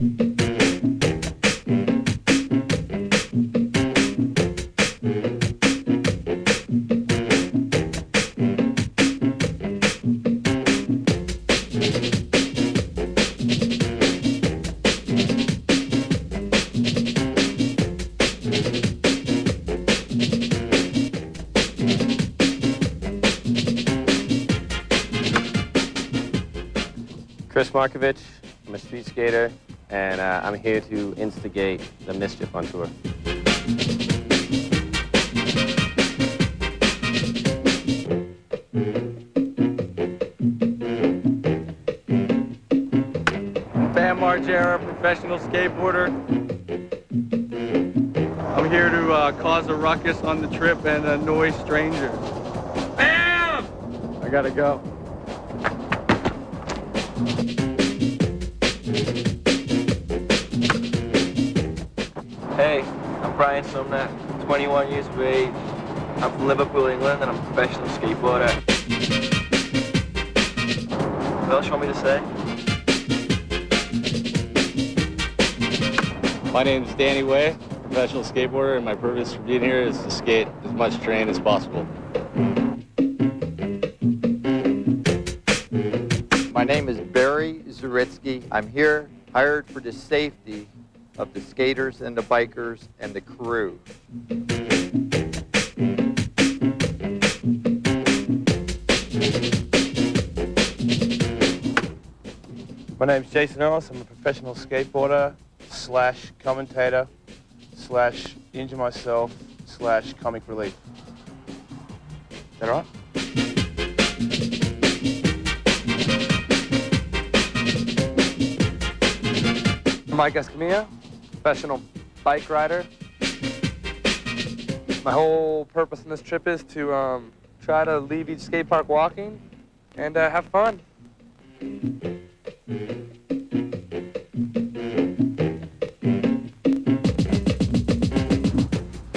Chris Markovich, I'm a street skater, and I'm here to instigate the mischief on tour. Bam Margera, professional skateboarder. I'm here to cause a ruckus on the trip and annoy strangers. Bam! I gotta go. Hey, I'm Brian Sumner, 21 years of age. I'm from Liverpool, England, and I'm a professional skateboarder. What else you want me to say? My name is Danny Way, professional skateboarder, and my purpose for being here is to skate as much terrain as possible. My name is Barry Zaritsky. I'm here hired for the safety of the skaters and the bikers and the crew. My name's Jason Ellis. I'm a professional skateboarder / commentator / injure myself / comic relief. Is that right? Mike Escamilla, professional bike rider. My whole purpose in this trip is to try to leave each skate park walking and have fun.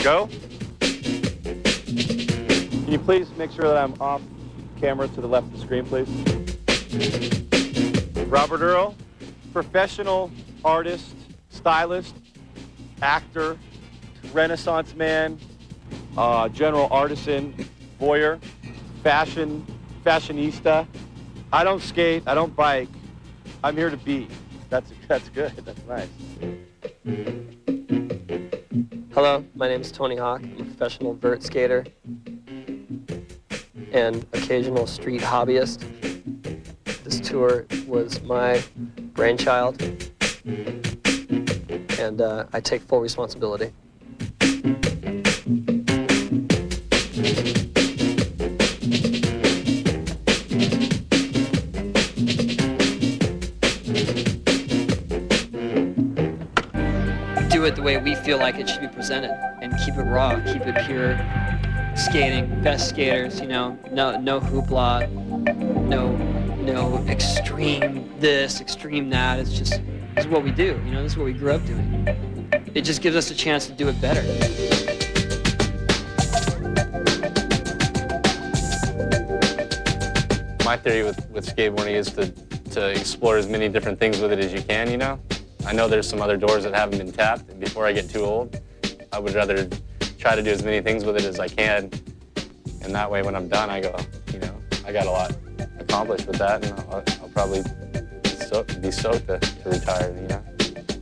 Go. Can you please make sure that I'm off camera to the left of the screen, please? Robert Earl, professional artist, stylist, actor, Renaissance man, general artisan, voyeur, fashionista. I don't skate, I don't bike. I'm here to be. That's good, that's nice. Hello, my name is Tony Hawk. I'm a professional vert skater and occasional street hobbyist. This tour was my brainchild, and I take full responsibility. Do it the way we feel like it should be presented and keep it raw, keep it pure skating, best skaters, you know, no hoopla, no extreme this, extreme that. It's just, this is what we do, you know, this is what we grew up doing. It just gives us a chance to do it better. My theory with skateboarding is to explore as many different things with it as you can, you know? I know there's some other doors that haven't been tapped, and before I get too old, I would rather try to do as many things with it as I can, and that way when I'm done, I go, you know, I got a lot accomplished with that, and I'll probably be stoked to retire, you know?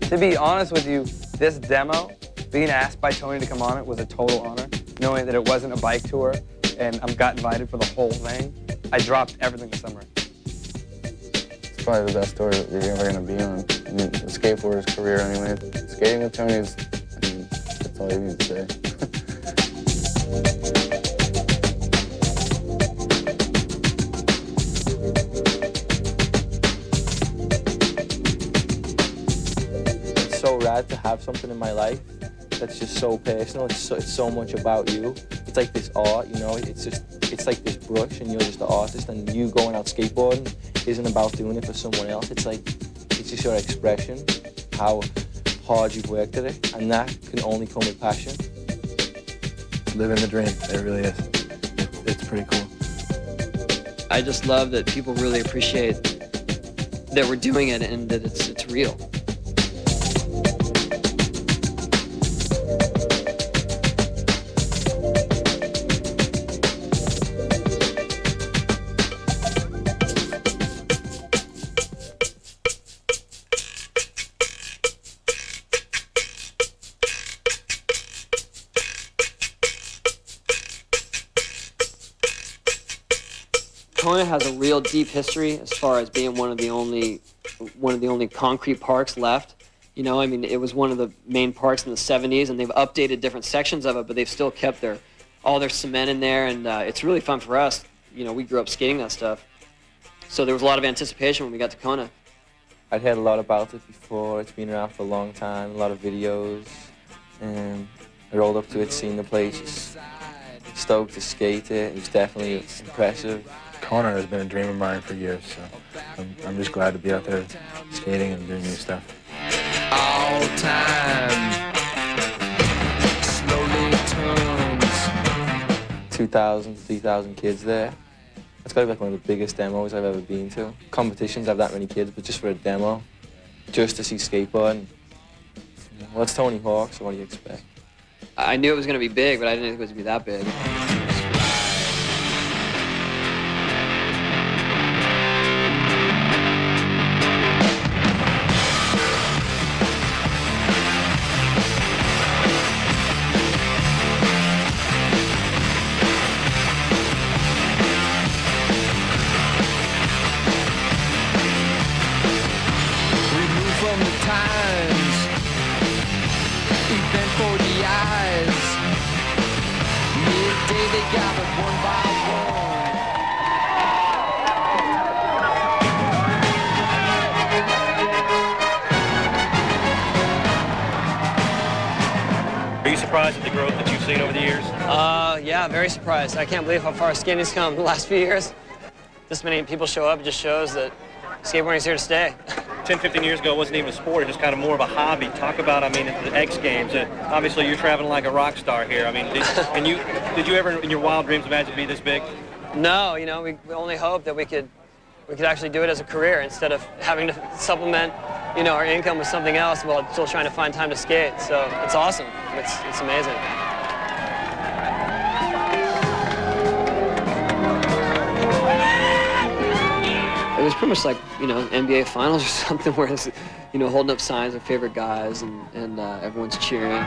To be honest with you, this demo, being asked by Tony to come on it was a total honor, knowing that it wasn't a bike tour, and I got invited for the whole thing. I dropped everything this summer. It's probably the best tour that you're ever going to be on. I mean, the skateboarder's career anyway. Skating with Tony is, I mean, that's all you need to say. It's so rad to have something in my life that's just so personal. It's so much about you. It's like this art, you know, it's like this brush and you're just the artist, and you going out skateboarding isn't about doing it for someone else. It's like, it's just your expression, how hard you've worked at it, and that can only come with passion. Living the dream, it really is. It's pretty cool. I just love that people really appreciate that we're doing it and that it's real. Kona has a real deep history as far as being one of the only concrete parks left. You know, I mean, it was one of the main parks in the 70s, and they've updated different sections of it, but they've still kept all their cement in there, and it's really fun for us. You know, we grew up skating that stuff. So there was a lot of anticipation when we got to Kona. I'd heard a lot about it before. It's been around for a long time, a lot of videos, and I rolled up to it, seen the place, just stoked to skate it. It was definitely impressive. Kona has been a dream of mine for years, so I'm just glad to be out there skating and doing new stuff. All time slowly turns. 2,000, 3,000 kids there. That's got to be like one of the biggest demos I've ever been to. Competitions have that many kids, but just for a demo, just to see skateboarding. Well, it's Tony Hawk, so what do you expect? I knew it was going to be big, but I didn't think it was going to be that big. Are you surprised at the growth that you've seen over the years? Yeah, very surprised. I can't believe how far skating's come in the last few years. This many people show up, it just shows that skateboarding's here to stay. 10, 15 years ago, it wasn't even a sport, it was just kind of more of a hobby. Talk about, I mean, at the X Games, obviously you're traveling like a rock star here. I mean, did you ever, in your wild dreams, imagine to be this big? No, you know, we only hope that we could actually do it as a career instead of having to supplement, you know, our income with something else while still trying to find time to skate. So it's awesome. It's amazing. It was pretty much like, you know, NBA Finals or something where it's, you know, holding up signs of favorite guys and everyone's cheering.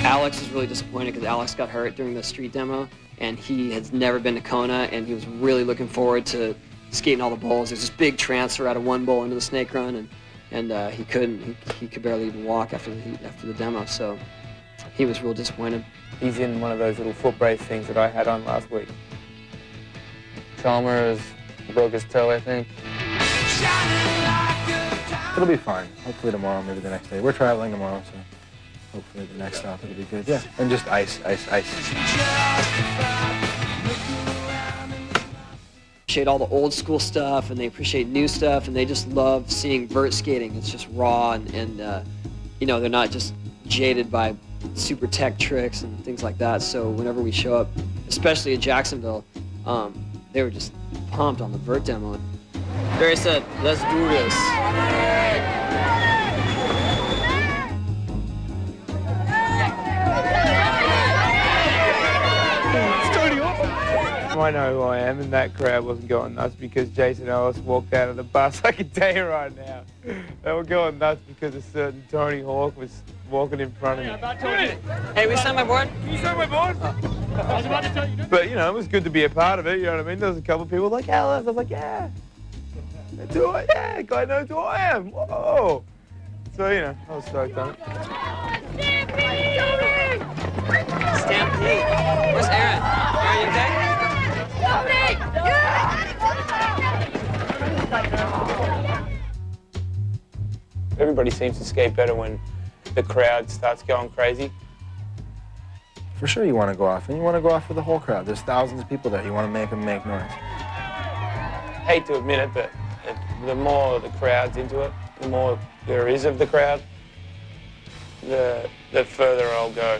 Alex is really disappointed because Alex got hurt during the street demo, and he has never been to Kona, and he was really looking forward to skating all the bowls. There's this big transfer out of one bowl into the snake run, and he couldn't. He could barely even walk after the demo, so he was real disappointed. He's in one of those little foot brace things that I had on last week. Chalmers broke his toe, I think. It'll be fine. Hopefully tomorrow, maybe the next day. We're traveling tomorrow, so hopefully the next stop it'll be good. Yeah, and just ice. Appreciate all the old school stuff, and they appreciate new stuff, and they just love seeing vert skating. It's just raw, and you know, they're not just jaded by super tech tricks and things like that. So whenever we show up, especially in Jacksonville, they were just pumped on the vert demo. Barry said, "Let's do this." I know who I am, and that crowd wasn't going nuts because Jason Ellis walked out of the bus. I can tell you right now, they were going nuts because a certain Tony Hawk was walking in front of me. Hey, we sign my board? Can you sign my board? I was about to tell you. But you know, it was good to be a part of it. You know what I mean? There was a couple of people like Ellis. I was like, yeah, yeah, guy knows who I am. Whoa! So you know, I was stoked on it. Stampede. Where's Aaron? Are you okay? Everybody seems to skate better when the crowd starts going crazy. For sure you want to go off, and you want to go off with the whole crowd. There's thousands of people there. You want to make them make noise. Hate to admit it, but the more the crowd's into it, the more there is of the crowd, the further I'll go.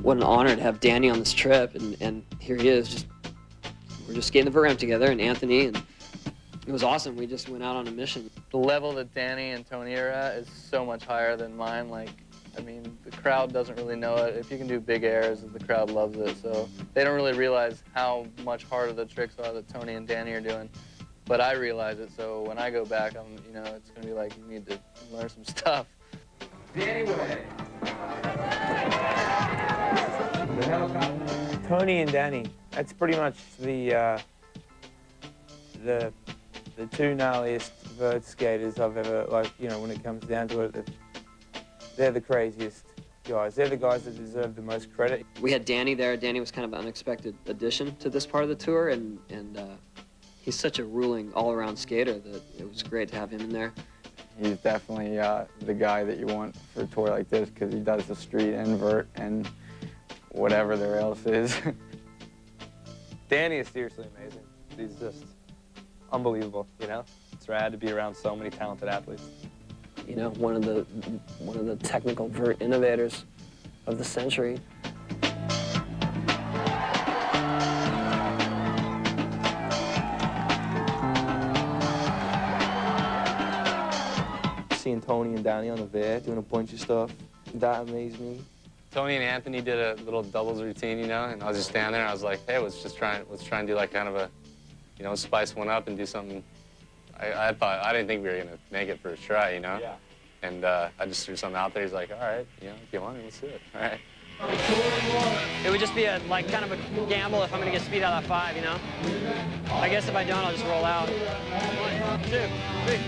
What an honor to have Danny on this trip, and here he is. We're just skating the vert ramp together, and Anthony, and it was awesome. We just went out on a mission. The level that Danny and Tony are at is so much higher than mine. Like, I mean, the crowd doesn't really know it. If you can do big airs, the crowd loves it. So they don't really realize how much harder the tricks are that Tony and Danny are doing. But I realize it, so when I go back, it's gonna be like, you need to learn some stuff. Danny way. Tony and Danny. That's pretty much the two gnarliest vert skaters I've ever, when it comes down to it. They're the craziest guys. They're the guys that deserve the most credit. We had Danny there. Danny was kind of an unexpected addition to this part of the tour, and he's such a ruling all-around skater that it was great to have him in there. He's definitely the guy that you want for a tour like this because he does the street and vert and whatever there else is. Danny is seriously amazing. He's just unbelievable, It's rad to be around so many talented athletes. You know, one of the technical vert innovators of the century. Seeing Tony and Danny on the vert doing a bunch of stuff, that amazed me. Tony and Anthony did a little doubles routine, you know, and I was just standing there and I was like, hey, let's try and do like kind of a, you know, spice one up and do something. I didn't think we were gonna make it first try, you know? Yeah. And I just threw something out there. He's like, all right, you know, if you want it, let's do it. All right. It would just be kind of a gamble if I'm gonna get speed out of that 5, you know? I guess if I don't, I'll just roll out. 1, 2, 3.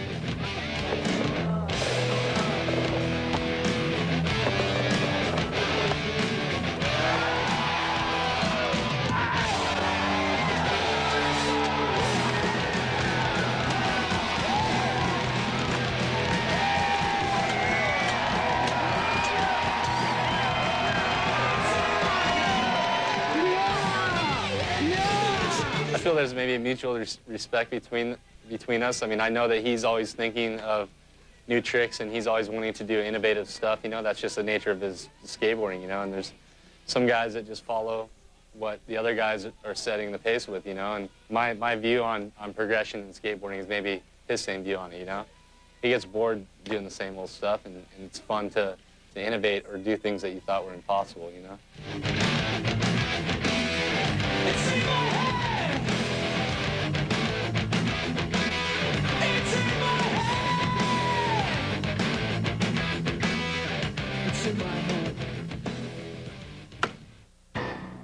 I feel there's maybe a mutual respect between us. I mean, I know that he's always thinking of new tricks and he's always wanting to do innovative stuff, you know? That's just the nature of his skateboarding, you know? And there's some guys that just follow what the other guys are setting the pace with, you know? And my view on progression in skateboarding is maybe his same view on it, you know? He gets bored doing the same old stuff, and it's fun to innovate or do things that you thought were impossible, you know?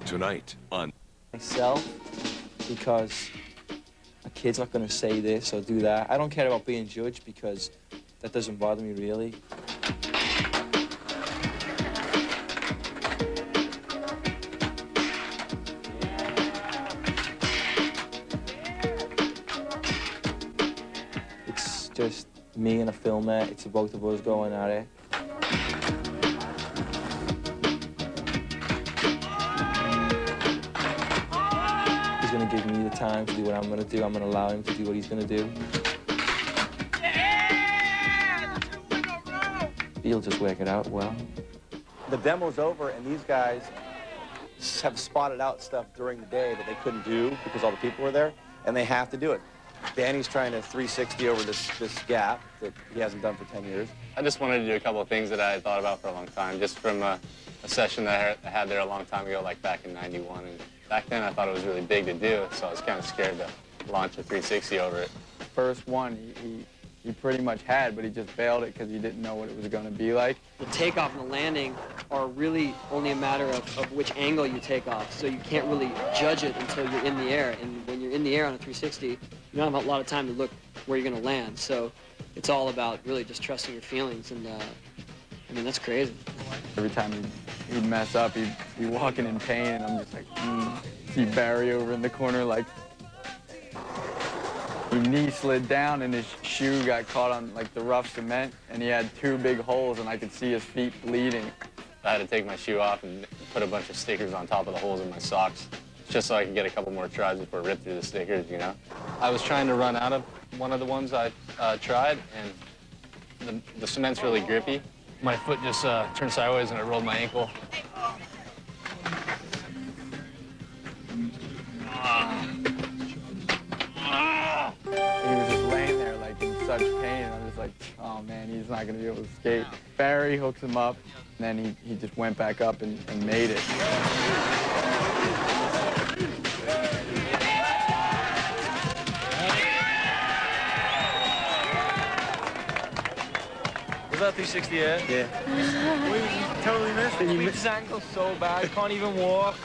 Tonight on Myself, because a kid's not going to say this or do that. I don't care about being judged because that doesn't bother me really. It's just me and a filmer. It's the both of us going at it. He's gonna give me the time to do what I'm gonna do. I'm gonna allow him to do what he's gonna do. He'll just work it out well. The demo's over, and these guys have spotted out stuff during the day that they couldn't do because all the people were there, and they have to do it. Danny's trying to 360 over this gap that he hasn't done for 10 years. I just wanted to do a couple of things that I had thought about for a long time, just from a session that I had there a long time ago, like back in '91. And back then, I thought it was really big to do, so I was kind of scared to launch a 360 over it. First one, he pretty much had, but he just bailed it because he didn't know what it was going to be like. The takeoff and the landing are really only a matter of which angle you take off, so you can't really judge it until you're in the air. And when you're in the air on a 360, you don't have a lot of time to look where you're going to land. So it's all about really just trusting your feelings, and I mean, that's crazy. Every time he'd mess up, he'd be walking in pain, and I'm just like, see Barry over in the corner, like, his knee slid down and his shoe got caught on like the rough cement, and he had 2 big holes, and I could see his feet bleeding. I had to take my shoe off and put a bunch of stickers on top of the holes in my socks, just so I could get a couple more tries before I ripped through the stickers, you know? I was trying to run out of one of the ones I tried, and the cement's really grippy. My foot just turned sideways and I rolled my ankle. He was just laying there like in such pain, and I'm just like, oh man, he's not gonna be able to skate. Barry hooks him up, and then he just went back up and made it. Was that 360, yeah? Yeah. Totally missed. He missed his ankle so bad, can't even walk.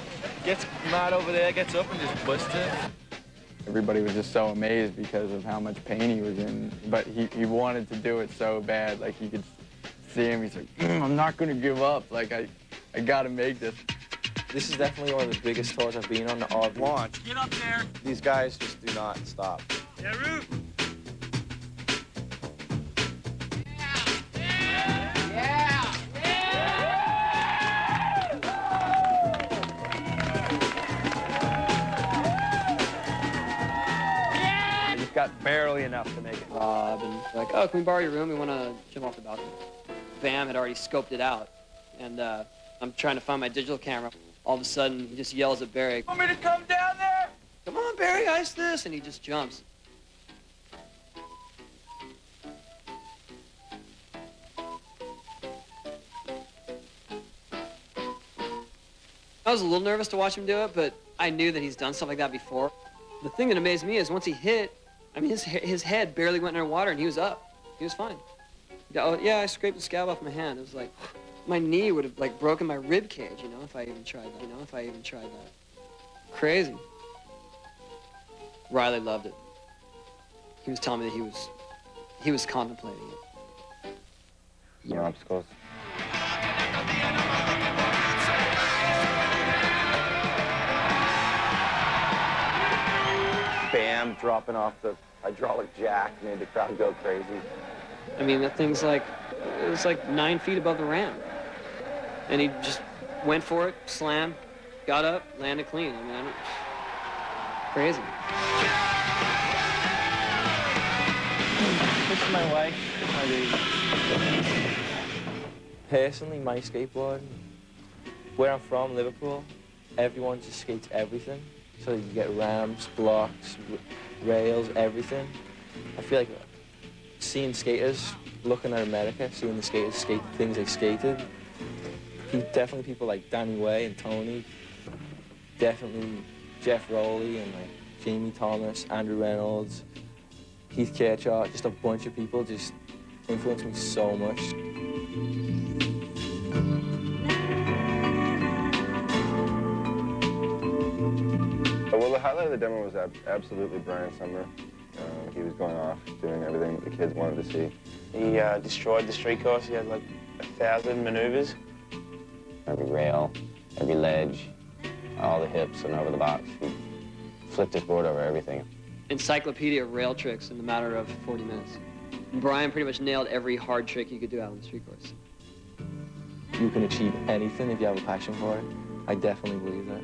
Gets mad over there, gets up and just busts it. Everybody was just so amazed because of how much pain he was in, but he wanted to do it so bad. Like, you could see him, he's like, I'm not gonna give up. Like, I gotta make this. This is definitely one of the biggest tours I've been on, the odd Launch. Get up there. These guys just do not stop. Yeah, Root. got barely enough to make it. Rob and like, oh, can we borrow your room? We want to jump off the balcony. Bam had already scoped it out, and I'm trying to find my digital camera. All of a sudden, he just yells at Barry, Want me to come down there? "Come on, Barry, ice this!" And he just jumps. I was a little nervous to watch him do it, but I knew that he's done stuff like that before. The thing that amazed me is once he hit, I mean, his head barely went underwater and he was up. He was fine. Yeah, I scraped the scab off my hand. It was like, my knee would have like broken my rib cage, you know, if I even tried that. Crazy. Riley loved it. He was telling me that he was contemplating it. Some obstacles. Bam, dropping off the hydraulic jack made the crowd go crazy. I mean, that thing's like, it was like 9 feet above the ramp. And he just went for it, slammed, got up, landed clean. I mean, crazy. This is my wife, my baby. Personally, my skateboard, where I'm from, Liverpool, everyone just skates everything. So you get ramps, blocks, rails, everything. I feel like seeing skaters, looking at America, seeing the skaters skate things they skated, definitely people like Danny Way and Tony, definitely Jeff Rowley and like Jamie Thomas, Andrew Reynolds, Heath Kirchhoff, just a bunch of people just influenced me so much. Well, the highlight of the demo was absolutely Brian Summer. He was going off, doing everything that the kids wanted to see. He destroyed the street course. He had like 1,000 maneuvers. Every rail, every ledge, all the hips and over the box. He flipped his board over everything. Encyclopedia of rail tricks in the matter of 40 minutes. Brian pretty much nailed every hard trick you could do out on the street course. You can achieve anything if you have a passion for it. I definitely believe that.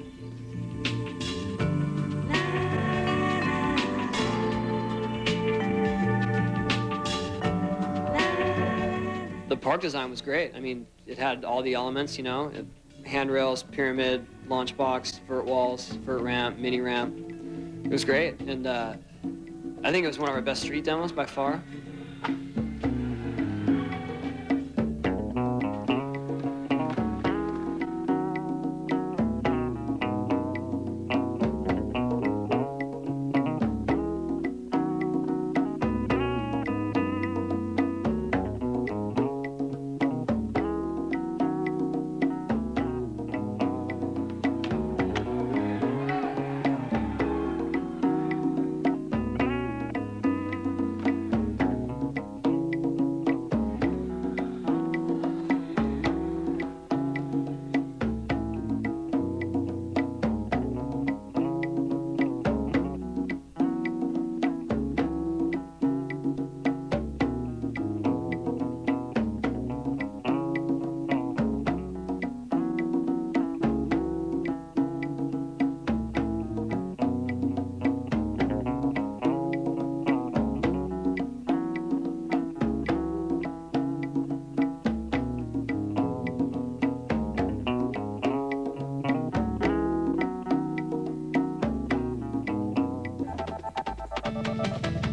The park design was great. I mean, it had all the elements, you know, handrails, pyramid, launch box, vert walls, vert ramp, mini ramp. It was great, and I think it was one of our best street demos by far.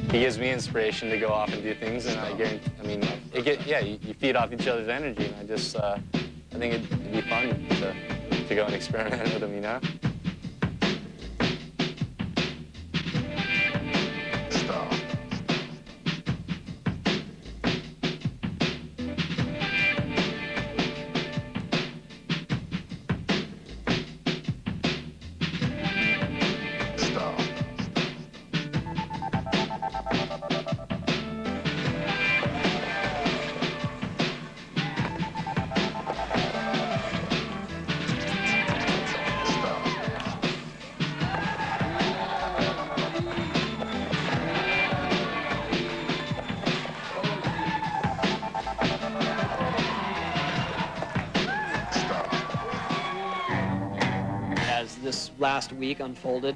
He gives me inspiration to go off and do things, and I guarantee, I mean, you feed off each other's energy, and I think it'd be fun to go and experiment with him, you know? As this last week unfolded,